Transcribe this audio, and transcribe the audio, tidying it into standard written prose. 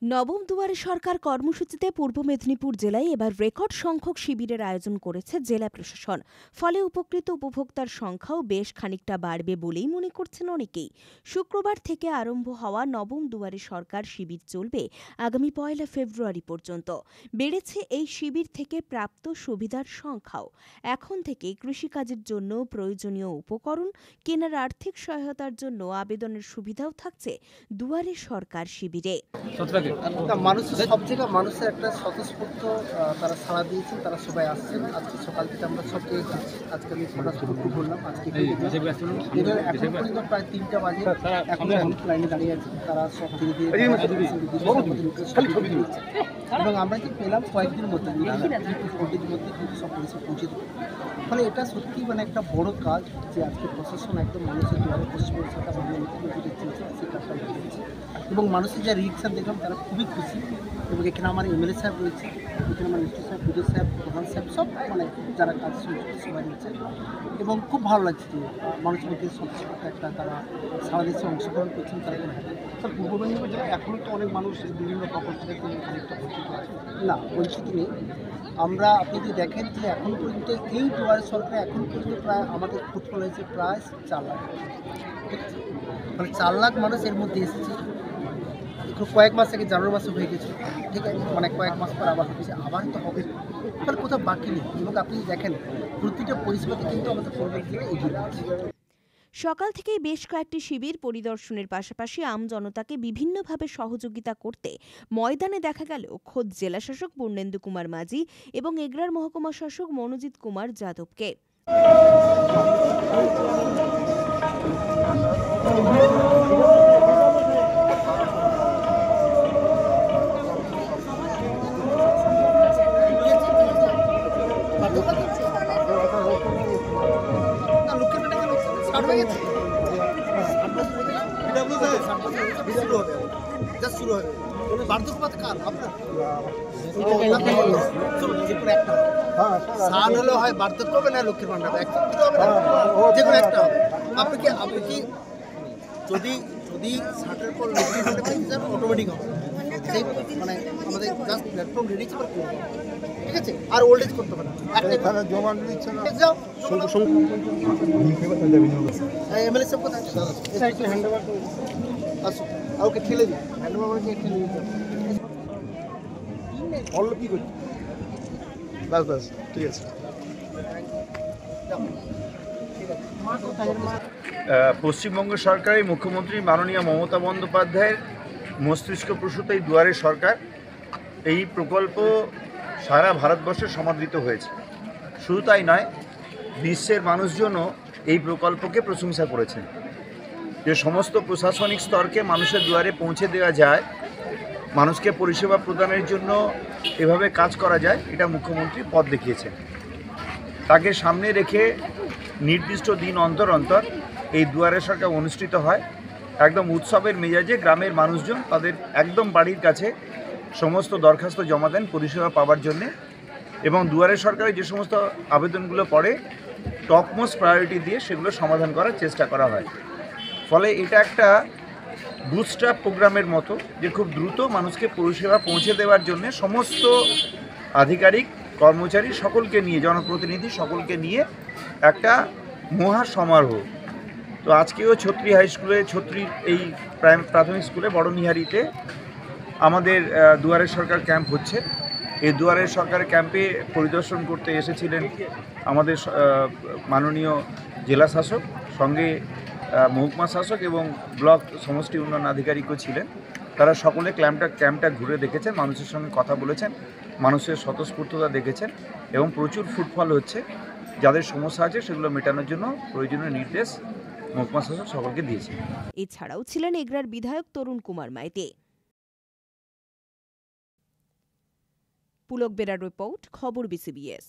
নবম দুয়ারে সরকার কর্মসূচিতে পূর্ব মেদিনীপুর জেলায় এবার রেকর্ড সংখ্যক শিবিরের আয়োজন করেছে জেলা প্রশাসন। ফলে উপকৃত উপভোক্তার সংখ্যাও বেশ খানিকটা বাড়বে বলেই মনে করছেন অনেকেই। শুক্রবার থেকে আরম্ভ হওয়া নবম দুয়ারে সরকার শিবির চলবে আগামী 1 ফেব্রুয়ারি পর্যন্ত। বেড়েছে এই শিবির থেকে প্রাপ্ত সুবিধার সংখ্যাও। এখন থেকে কৃষিকাজের জন্য প্রয়োজনীয় উপকরণ কেনার আর্থিক সহায়তার জন্য আবেদনের সুবিধাও থাকছে দুয়ারে সরকার শিবিরে। মানুষের সব জায়গায় মানুষের একটা স্বতঃস্ফূর্ত তারা সাড়া দিয়েছেন, তারা সবাই আসছেন। আজকে সকাল থেকে আমরা সব জায়গায় ঘুরছি। আজকে আমি ছটা শুরু করলাম। আজকে এবার এখন পর্যন্ত প্রায় 3টা বাজে এখন মানুষ লাইনে দাঁড়িয়ে আছে। তারা সব ধীরে ধীরে এবং আমরা কি পেলাম কয়েকদিনের মধ্যে 3-4 দিনের মধ্যে কিন্তু সব পরিষেবা পৌঁছে দেবে। ফলে এটা সত্যি মানে একটা বড় কাজ যে আজকে প্রশাসন একদম মানুষের দুয়ারে পশ্চিমবঙ্গ সরকার মুখ্যমন্ত্রী চেয়েছে সেই কাজটা করেছে এবং মানুষের যা রিয়েকশান দেখলাম তারা খুবই খুশি। এবং এখানে আমার এমএলএ সাহেব রয়েছে, এখানে আমার মিস্টার সাহেব, বিডিও সাহেব, প্রধান সাহেব সব মানে যারা কাজ সবাই রয়েছে এবং খুব ভালো লাগছে যে মানুষের মধ্যে সন্তোষপূর্ণ একটা তারা সারা দেশে অংশগ্রহণ করছেন। তারা স্যার, পূর্ব মেদিনীপুর জেলায় এখনও তো অনেক মানুষ বিভিন্ন প্রকল্প থেকে অনেকটা বঞ্চিত আছে। না, বঞ্চিত নেই। আমরা আপনি যদি দেখেন যে এখন পর্যন্ত এই দুয়ারে সরকারে এখন পর্যন্ত প্রায় আমাদের ফুটফল হয়েছে প্রায় 4 লাখ, ঠিক আছে? মানে 4 লাখ মানুষ এর মধ্যে এসেছে। কয়েক মাস আগে জানুয়ারি মাসে হয়ে গেছে, ঠিক আছে? মানে কয়েক মাস পর আবার হয়েছে, আবার তো হবে। তাহলে কোথাও বাকি নেই এবং আপনি দেখেন প্রতিটা পরিষেবাতে কিন্তু আমাদের পূর্ব জেলা এগিয়ে যাচ্ছে। সকাল থেকেই বেশ কয়েকটি শিবির পরিদর্শনের পাশাপাশি আমজনতাকে বিভিন্নভাবে সহযোগিতা করতে ময়দানে দেখা গেল খোদ জেলাশাসক পূর্ণেন্দু কুমার মাঝি এবং এগরার মহকুমা শাসক মনোজিৎ কুমার যাদবকে। হয় বার্ধক্য হবে না লক্ষ্মীর ভান্ডার আপনি কি যদি 60-এর পর লক্ষ্মীর ভান্ডার অটোমেটিক হবে সেই মানে আমাদের জাস্ট প্ল্যাটফর্ম রেডি করে ঠিক আছে। আর ওল্ড এজ করতে হবে না, জমা দিচ্ছে না যাও এমএলএ সাহেব কোথায় একটু হ্যান্ড ওভার করে আসো আর ওকে ঠেলে দিই হ্যান্ড ওভার করে ঠেলে দিই অল্প কি করছি বাস ঠিক আছে। পশ্চিমবঙ্গ সরকারের মুখ্যমন্ত্রী মাননীয় মমতা বন্দ্যোপাধ্যায়ের মস্তিষ্ক প্রসূত এই দুয়ারে সরকার এই প্রকল্প সারা ভারতবর্ষে সমাদৃত হয়েছে। শুধু তাই নয়, বিশ্বের মানুষজনও এই প্রকল্পকে প্রশংসা করেছেন। যে সমস্ত প্রশাসনিক স্তরকে মানুষের দুয়ারে পৌঁছে দেওয়া যায়, মানুষকে পরিষেবা প্রদানের জন্য এভাবে কাজ করা যায়, এটা মুখ্যমন্ত্রী পথ দেখিয়েছেন। তাকে সামনে রেখে নির্দিষ্ট দিন অন্তর অন্তর এই দুয়ারে সরকার অনুষ্ঠিত হয়। একদম উৎসবের মেজাজে গ্রামের মানুষজন তাদের একদম বাড়ির কাছে সমস্ত দরখাস্ত জমা দেন পরিষেবা পাওয়ার জন্যে এবং দুয়ারে সরকারের যে সমস্ত আবেদনগুলো পড়ে টপমোস্ট প্রায়োরিটি দিয়ে সেগুলো সমাধান করার চেষ্টা করা হয়। ফলে এটা একটা বুস্টআপ প্রোগ্রামের মতো যে খুব দ্রুত মানুষকে পরিষেবা পৌঁছে দেওয়ার জন্য সমস্ত আধিকারিক কর্মচারী সকলকে নিয়ে, জনপ্রতিনিধি সকলকে নিয়ে একটা মহা সমারোহ। তো আজকেও ছত্রী হাই স্কুলে, ছত্রীর এই প্রাথমিক স্কুলে বড়নিহারিতে আমাদের দুয়ারে সরকার ক্যাম্প হচ্ছে। এই দুয়ারে সরকার ক্যাম্পে পরিদর্শন করতে এসেছিলেন আমাদের মাননীয় জেলা শাসক, সঙ্গে মহকুমা শাসক এবং ব্লক সমষ্টি উন্নয়ন আধিকারিকও ছিলেন। তারা সকলে ক্যাম্পটা ঘুরে দেখেছেন, মানুষের সঙ্গে কথা বলেছেন, মানুষের স্বতঃস্ফূর্ততা দেখেছেন এবং প্রচুর ফুটফল হচ্ছে। যাদের সমস্যা আছে সেগুলো মেটানোর জন্য প্রয়োজনীয় নির্দেশ মহকুমা শাসক সকলকে দিয়েছেন। এছাড়াও ছিলেন এগরার বিধায়ক তরুণ কুমার মাইতি। পুলক বেরার রিপোর্ট, খবর বিসিবিএস।